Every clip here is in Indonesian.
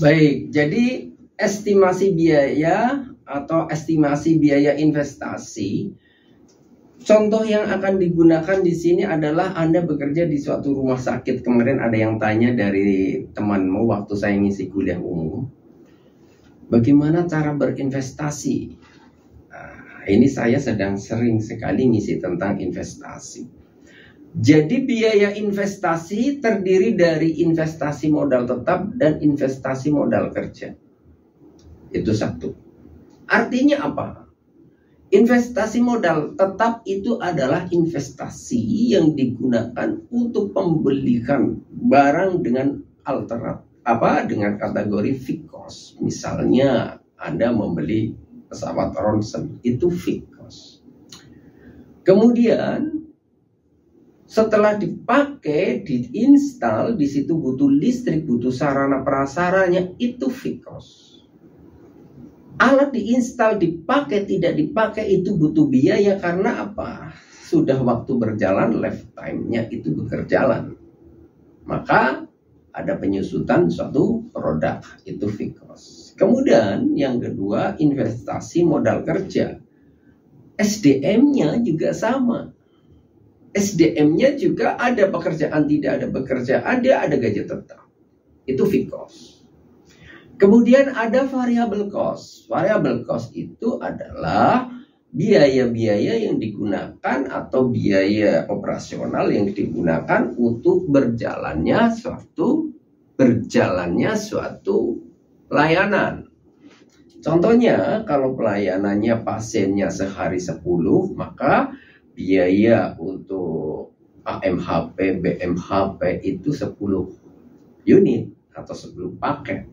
Baik, jadi estimasi biaya atau estimasi biaya investasi, contoh yang akan digunakan di sini adalah Anda bekerja di suatu rumah sakit. Kemarin ada yang tanya dari temanmu waktu saya ngisi kuliah umum, bagaimana cara berinvestasi? Nah, ini saya sedang sering sekali ngisi tentang investasi. Jadi biaya investasi terdiri dari investasi modal tetap dan investasi modal kerja. Itu satu. Artinya apa? Investasi modal tetap itu adalah investasi yang digunakan untuk pembelian barang dengan dengan kategori fixed cost. Misalnya Anda membeli pesawat ronsen, itu fixed cost. Kemudian setelah dipakai, diinstal, di situ butuh listrik, butuh sarana prasaranya, itu fixed cost. Alat diinstal, dipakai, tidak dipakai, itu butuh biaya karena apa? Sudah waktu berjalan, lifetime-nya itu berjalan. Maka ada penyusutan suatu produk, itu fixed cost. Kemudian yang kedua, investasi modal kerja. SDM-nya juga sama. SDM-nya juga ada pekerjaan, tidak ada pekerjaan, dia ada gaji tetap. Itu fixed cost. Kemudian ada variable cost. Variable cost itu adalah biaya-biaya yang digunakan atau biaya operasional yang digunakan untuk berjalannya suatu layanan. Contohnya, kalau pelayanannya pasiennya sehari 10, maka biaya untuk AMHP, BMHP itu 10 unit atau 10 paket.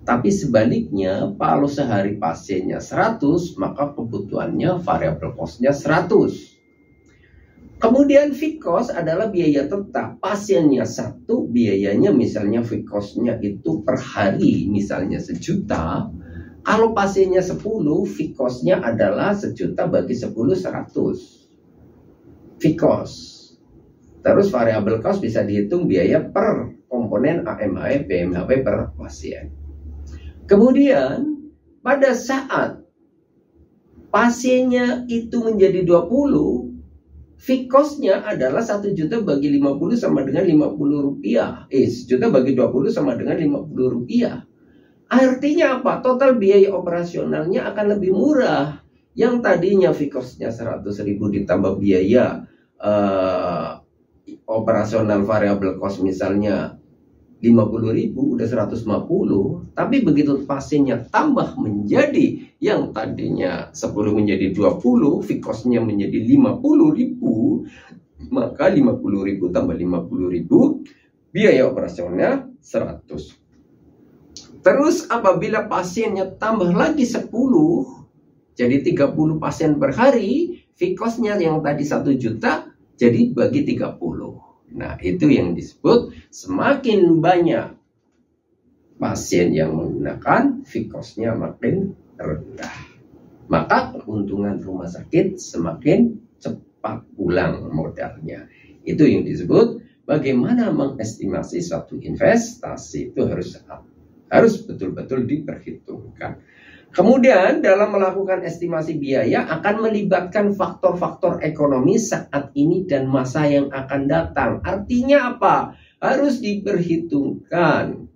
Tapi sebaliknya, kalau sehari pasiennya 100, maka kebutuhannya variable cost-nya 100. Kemudian fixed cost adalah biaya tetap. Pasiennya 1, biayanya misalnya fixed cost-nya itu per hari misalnya 1 juta. Kalau pasiennya 10, fixed cost-nya adalah 1 juta bagi 10, 100. Fixed cost. Terus variable cost bisa dihitung biaya per komponen AMHP, BMHP per pasien. Kemudian pada saat pasiennya itu menjadi 20, fixed cost-nya adalah 1 juta bagi 50 sama dengan 50 rupiah. 1 juta bagi 20 sama dengan 50 rupiah. Artinya apa? Total biaya operasionalnya akan lebih murah. Yang tadinya fixed cost-nya 100.000 ditambah biaya operasional variable cost misalnya 50.000 udah 150. Tapi begitu pasiennya tambah menjadi yang tadinya 10 menjadi 20, fixed cost-nya menjadi 50.000, maka 50.000 tambah 50.000 biaya operasionalnya 100. Terus apabila pasiennya tambah lagi 10, jadi 30 pasien per hari, fixed cost-nya yang tadi 1 juta jadi bagi 30. Nah, itu yang disebut semakin banyak pasien yang menggunakan, fixed cost-nya makin rendah. Maka keuntungan rumah sakit semakin cepat pulang modalnya. Itu yang disebut bagaimana mengestimasi suatu investasi, itu harus betul-betul diperhitungkan. Kemudian dalam melakukan estimasi biaya akan melibatkan faktor-faktor ekonomi saat ini dan masa yang akan datang. Artinya apa? Harus diperhitungkan.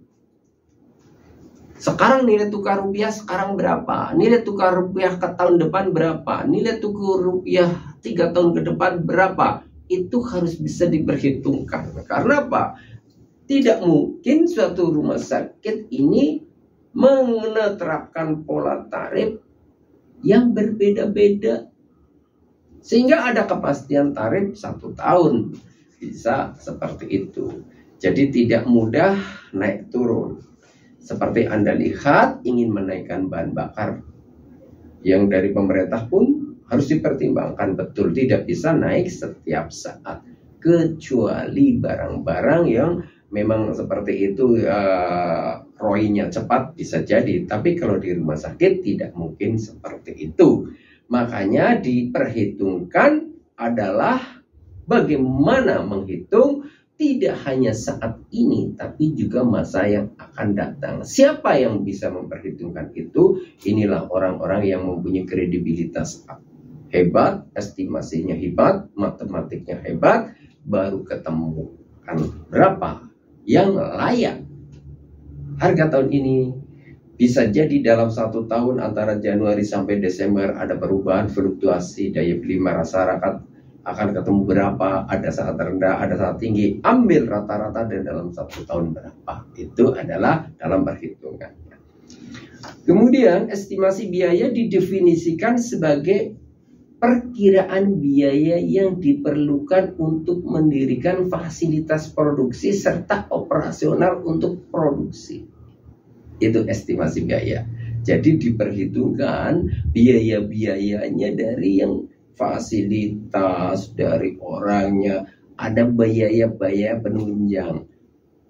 Sekarang nilai tukar rupiah sekarang berapa? Nilai tukar rupiah ke tahun depan berapa? Nilai tukar rupiah 3 tahun ke depan berapa? Itu harus bisa diperhitungkan. Karena apa? Tidak mungkin suatu rumah sakit ini menerapkan pola tarif yang berbeda-beda. Sehingga ada kepastian tarif 1 tahun. Bisa seperti itu. Jadi tidak mudah naik turun. Seperti Anda lihat, ingin menaikkan bahan bakar yang dari pemerintah pun harus dipertimbangkan betul. Tidak bisa naik setiap saat. Kecuali barang-barang yang memang seperti itu ROI-nya cepat bisa jadi. Tapi kalau di rumah sakit tidak mungkin seperti itu. Makanya diperhitungkan adalah bagaimana menghitung tidak hanya saat ini, tapi juga masa yang akan datang. Siapa yang bisa memperhitungkan itu? Inilah orang-orang yang mempunyai kredibilitas hebat, estimasinya hebat, matematiknya hebat, baru ketemu kan berapa yang layak. Harga tahun ini bisa jadi dalam 1 tahun antara Januari sampai Desember ada perubahan fluktuasi daya beli masyarakat, akan ketemu berapa, ada saat rendah, ada saat tinggi, ambil rata-rata dan dalam 1 tahun berapa. Itu adalah dalam perhitungannya. Kemudian estimasi biaya didefinisikan sebagai perkiraan biaya yang diperlukan untuk mendirikan fasilitas produksi serta operasional untuk produksi. Itu estimasi biaya. Jadi diperhitungkan biaya-biayanya dari yang fasilitas, dari orangnya, ada biaya-biaya penunjang.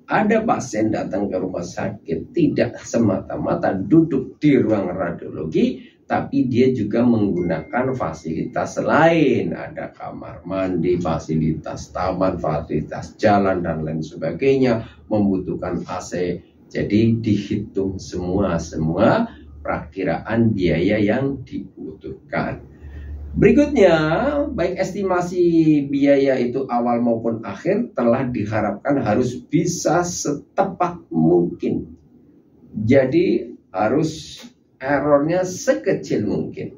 Ada pasien datang ke rumah sakit tidak semata-mata duduk di ruang radiologi, tapi dia juga menggunakan fasilitas lain. Ada kamar mandi, fasilitas taman, fasilitas jalan, dan lain sebagainya, membutuhkan AC. Jadi dihitung semua perakiraan biaya yang dibutuhkan. Berikutnya, baik estimasi biaya itu awal maupun akhir telah diharapkan harus bisa setepat mungkin. Jadi harus errornya sekecil mungkin.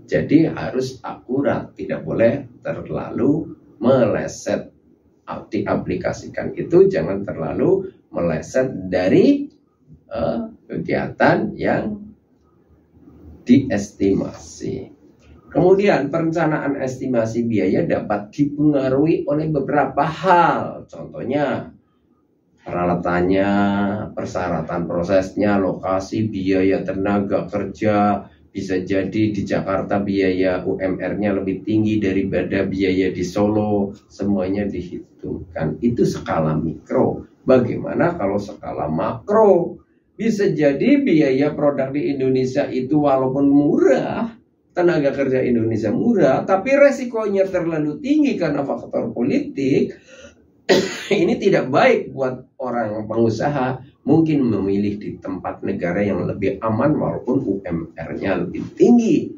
Jadi harus akurat, tidak boleh terlalu meleset. Diaplikasikan itu jangan terlalu meleset dari kegiatan yang diestimasi. Kemudian perencanaan estimasi biaya dapat dipengaruhi oleh beberapa hal. Contohnya peralatannya, persyaratan prosesnya, lokasi, biaya tenaga kerja. Bisa jadi di Jakarta biaya UMR-nya lebih tinggi daripada biaya di Solo. Semuanya dihitungkan. Itu skala mikro. Bagaimana kalau skala makro? Bisa jadi biaya produk di Indonesia itu walaupun murah, tenaga kerja Indonesia murah, tapi resikonya terlalu tinggi karena faktor politik. Ini tidak baik buat orang pengusaha. Mungkin memilih di tempat negara yang lebih aman walaupun UMR-nya lebih tinggi.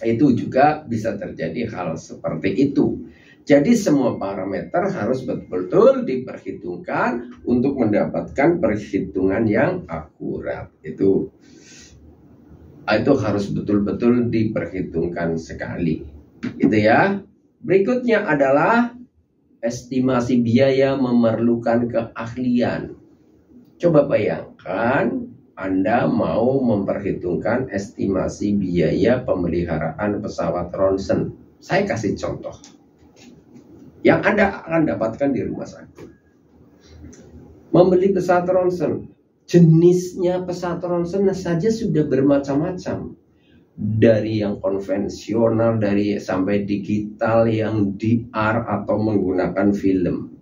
Itu juga bisa terjadi hal seperti itu. Jadi semua parameter harus betul-betul diperhitungkan untuk mendapatkan perhitungan yang akurat. Itu harus betul-betul diperhitungkan sekali. Gitu ya. Berikutnya adalah estimasi biaya memerlukan keahlian. Coba bayangkan Anda mau memperhitungkan estimasi biaya pemeliharaan pesawat ronsen. Saya kasih contoh yang Anda akan dapatkan di rumah sakit. Membeli pesawat ronsen, jenisnya pesawat ronsen saja sudah bermacam-macam. Dari yang konvensional, sampai digital, yang DR atau menggunakan film.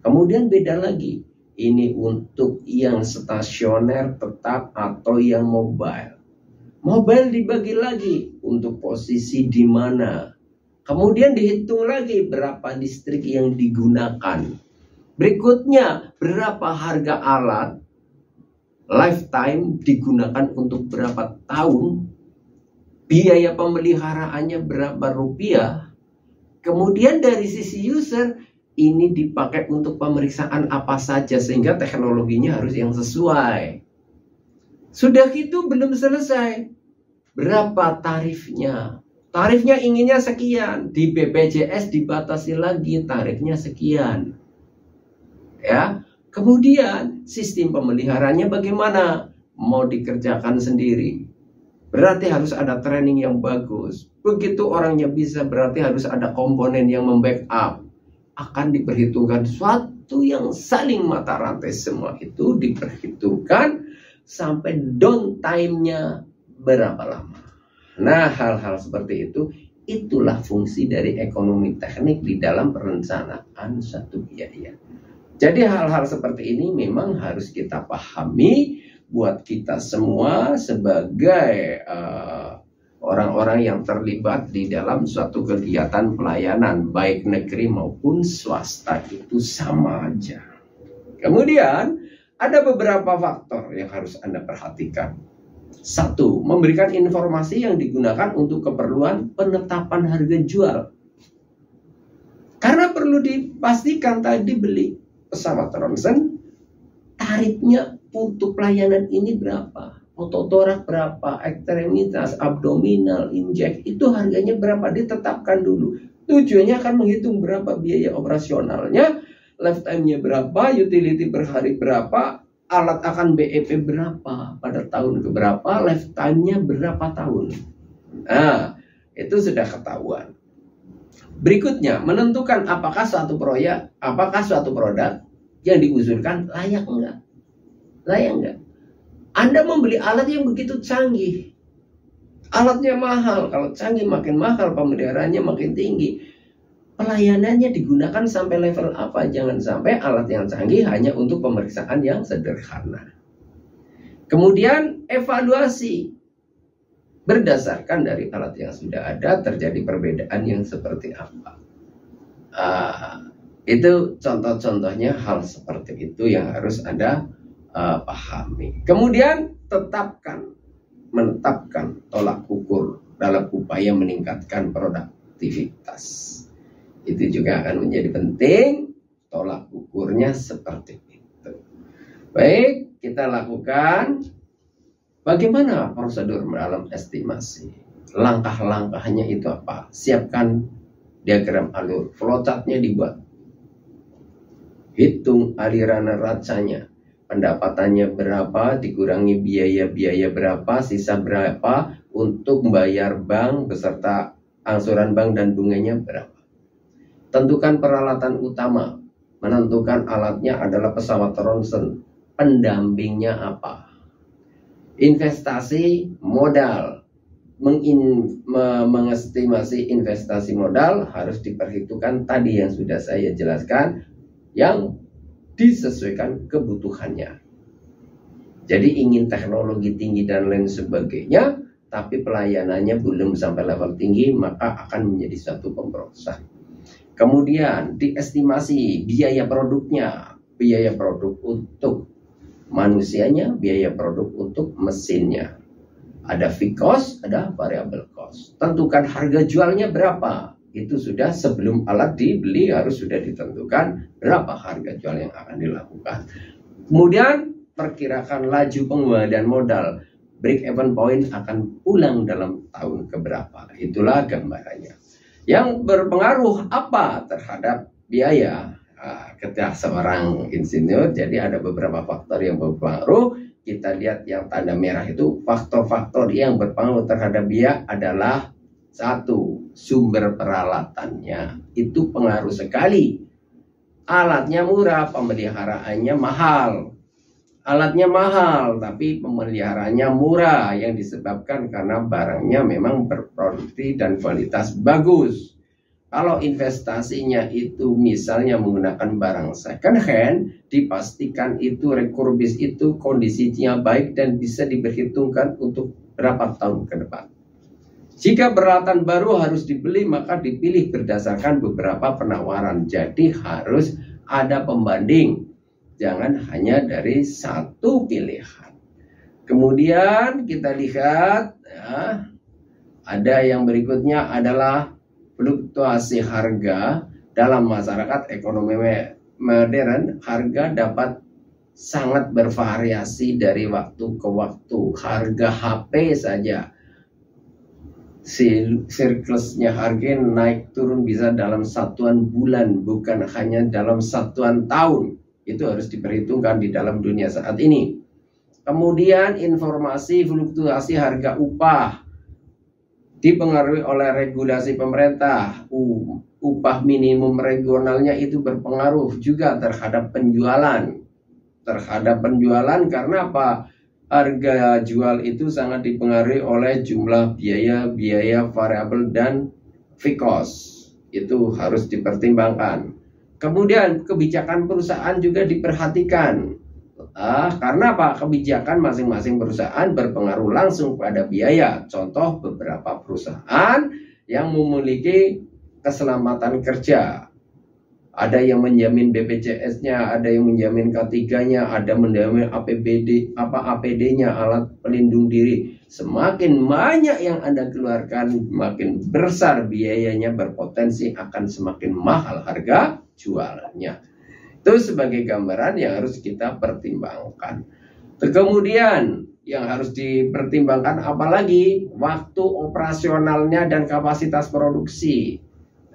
Kemudian beda lagi, ini untuk yang stasioner tetap atau yang mobile. Mobile dibagi lagi untuk posisi di mana. Kemudian dihitung lagi berapa listrik yang digunakan. Berikutnya, berapa harga alat, lifetime digunakan untuk berapa tahun, biaya pemeliharaannya berapa rupiah. Kemudian dari sisi user, ini dipakai untuk pemeriksaan apa saja, sehingga teknologinya harus yang sesuai. Sudah gitu belum selesai. Berapa tarifnya? Tarifnya inginnya sekian, di BPJS dibatasi lagi tarifnya sekian. Ya, kemudian sistem pemeliharanya bagaimana? Mau dikerjakan sendiri. Berarti harus ada training yang bagus. Begitu orangnya bisa, berarti harus ada komponen yang membackup. Akan diperhitungkan suatu yang saling mata rantai, semua itu diperhitungkan sampai downtime-nya berapa lama. Nah, hal-hal seperti itu, itulah fungsi dari ekonomi teknik di dalam perencanaan satu biaya. Jadi hal-hal seperti ini memang harus kita pahami buat kita semua sebagai orang-orang yang terlibat di dalam suatu kegiatan pelayanan, baik negeri maupun swasta, itu sama aja. Kemudian ada beberapa faktor yang harus Anda perhatikan. Satu, memberikan informasi yang digunakan untuk keperluan penetapan harga jual. Karena perlu dipastikan tadi beli pesawat ronsen, tarifnya untuk pelayanan ini berapa, ototorak berapa, ekstremitas, abdominal, injek, itu harganya berapa, ditetapkan dulu. Tujuannya akan menghitung berapa biaya operasionalnya, lifetime-nya berapa, utility per hari berapa, alat akan BEP berapa, pada tahun keberapa, lifetime-nya berapa tahun. Nah, itu sudah ketahuan. Berikutnya, menentukan apakah suatu proyek, apakah suatu produk yang diusulkan layak enggak. Layak enggak? Anda membeli alat yang begitu canggih, alatnya mahal. Kalau canggih makin mahal, pemeliharaannya makin tinggi. Pelayanannya digunakan sampai level apa? Jangan sampai alat yang canggih hanya untuk pemeriksaan yang sederhana. Kemudian evaluasi. Berdasarkan dari alat yang sudah ada, terjadi perbedaan yang seperti apa. Itu contoh-contohnya hal seperti itu yang harus Anda pahami. Kemudian menetapkan tolak ukur dalam upaya meningkatkan produktivitas. Itu juga akan menjadi penting, tolak ukurnya seperti itu. Baik, kita lakukan. Bagaimana prosedur dalam estimasi? Langkah-langkahnya itu apa? Siapkan diagram alur, flowchart-nya dibuat. Hitung aliran neracanya. Pendapatannya berapa, dikurangi biaya-biaya berapa, sisa berapa untuk membayar bank beserta angsuran bank dan bunganya berapa. Tentukan peralatan utama. Menentukan alatnya adalah pesawat ronsen. Pendampingnya apa? Investasi modal. Mengestimasi investasi modal harus diperhitungkan tadi yang sudah saya jelaskan, yang disesuaikan kebutuhannya. Jadi ingin teknologi tinggi dan lain sebagainya, tapi pelayanannya belum sampai level tinggi, maka akan menjadi suatu pemborosan. Kemudian diestimasi biaya produknya, biaya produk untuk manusianya, biaya produk untuk mesinnya. Ada fixed cost, ada variable cost. Tentukan harga jualnya berapa. Itu sudah sebelum alat dibeli harus sudah ditentukan berapa harga jual yang akan dilakukan. Kemudian perkirakan laju pengembalian modal. Break even point akan pulang dalam tahun keberapa. Itulah gambarannya. Yang berpengaruh apa terhadap biaya? Ketika seorang insinyur, jadi ada beberapa faktor yang berpengaruh. Kita lihat yang tanda merah itu, faktor-faktor yang berpengaruh terhadap biaya adalah satu, sumber peralatannya. Itu pengaruh sekali. Alatnya murah, pemeliharaannya mahal. Alatnya mahal, tapi pemeliharaannya murah, yang disebabkan karena barangnya memang berproduksi dan kualitas bagus. Kalau investasinya itu misalnya menggunakan barang second hand, dipastikan itu rekurbis itu kondisinya baik dan bisa diperhitungkan untuk berapa tahun ke depan. Jika peralatan baru harus dibeli, maka dipilih berdasarkan beberapa penawaran. Jadi harus ada pembanding, jangan hanya dari satu pilihan. Kemudian kita lihat, ya, ada yang berikutnya adalah fluktuasi harga. Dalam masyarakat ekonomi modern, harga dapat sangat bervariasi dari waktu ke waktu. Harga HP saja, siklusnya harga naik turun bisa dalam satuan bulan, bukan hanya dalam satuan tahun. Itu harus diperhitungkan di dalam dunia saat ini. Kemudian informasi fluktuasi harga upah dipengaruhi oleh regulasi pemerintah. Upah minimum regionalnya itu berpengaruh juga terhadap penjualan. Karena apa? Harga jual itu sangat dipengaruhi oleh jumlah biaya variabel dan fixed cost. Itu harus dipertimbangkan. Kemudian kebijakan perusahaan juga diperhatikan. Karena apa? Kebijakan masing-masing perusahaan berpengaruh langsung pada biaya. Contoh, beberapa perusahaan yang memiliki keselamatan kerja, ada yang menjamin BPJS-nya, ada yang menjamin K3-nya, ada menjamin APD-nya, alat pelindung diri. Semakin banyak yang Anda keluarkan, makin besar biayanya, berpotensi akan semakin mahal harga jualnya. Itu sebagai gambaran yang harus kita pertimbangkan. Kemudian yang harus dipertimbangkan apalagi waktu operasionalnya dan kapasitas produksi.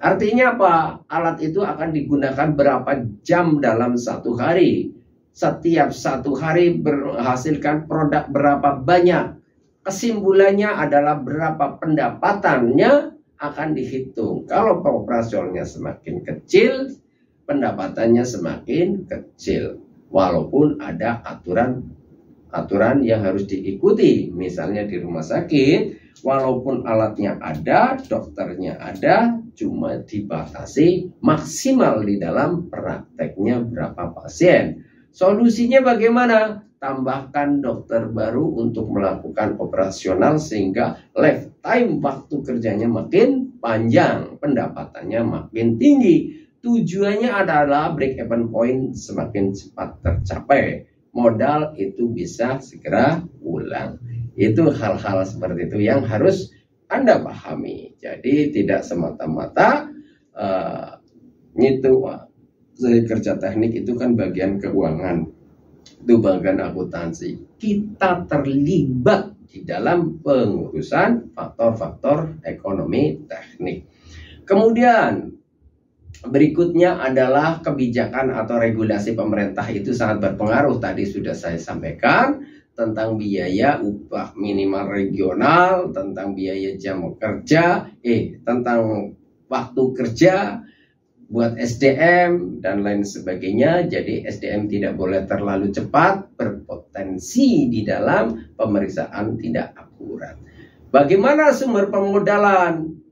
Artinya apa? Alat itu akan digunakan berapa jam dalam satu hari. Setiap satu hari menghasilkan produk berapa banyak. Kesimpulannya adalah berapa pendapatannya akan dihitung. Kalau operasionalnya semakin kecil, pendapatannya semakin kecil. Walaupun ada aturan yang harus diikuti. Misalnya di rumah sakit, walaupun alatnya ada, dokternya ada, cuma dibatasi maksimal di dalam prakteknya berapa pasien. Solusinya bagaimana? Tambahkan dokter baru untuk melakukan operasional sehingga lifetime waktu kerjanya makin panjang, pendapatannya makin tinggi. Tujuannya adalah break even point semakin cepat tercapai. Modal itu bisa segera pulang. Itu hal-hal seperti itu yang harus Anda pahami. Jadi tidak semata-mata kerja teknik itu kan bagian keuangan, itu bagian akuntansi. Kita terlibat di dalam pengurusan faktor-faktor ekonomi teknik. Kemudian berikutnya adalah kebijakan atau regulasi pemerintah itu sangat berpengaruh. Tadi sudah saya sampaikan tentang biaya upah minimal regional, tentang biaya jam kerja, tentang waktu kerja buat SDM dan lain sebagainya. Jadi SDM tidak boleh terlalu cepat, berpotensi di dalam pemeriksaan tidak akurat. Bagaimana sumber pemodalan?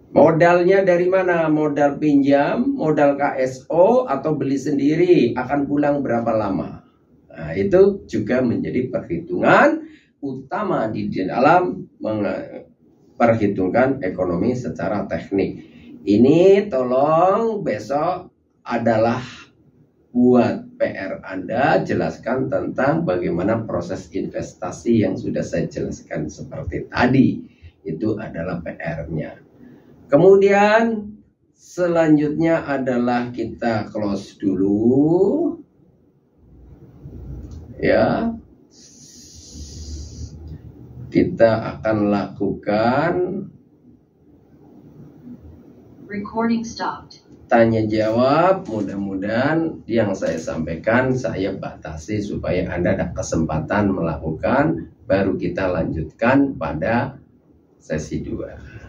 Modalnya dari mana? Modal pinjam, modal KSO, atau beli sendiri, akan pulang berapa lama? Nah, itu juga menjadi perhitungan utama di dalam memperhitungkan ekonomi secara teknik. Ini tolong besok adalah buat PR Anda, jelaskan tentang bagaimana proses investasi yang sudah saya jelaskan seperti tadi. Itu adalah PR-nya. Kemudian selanjutnya adalah kita close dulu. Ya. Kita akan lakukan recording stopped. Tanya jawab. Mudah-mudahan yang saya sampaikan saya batasi supaya Anda ada kesempatan melakukan, baru kita lanjutkan pada sesi 2.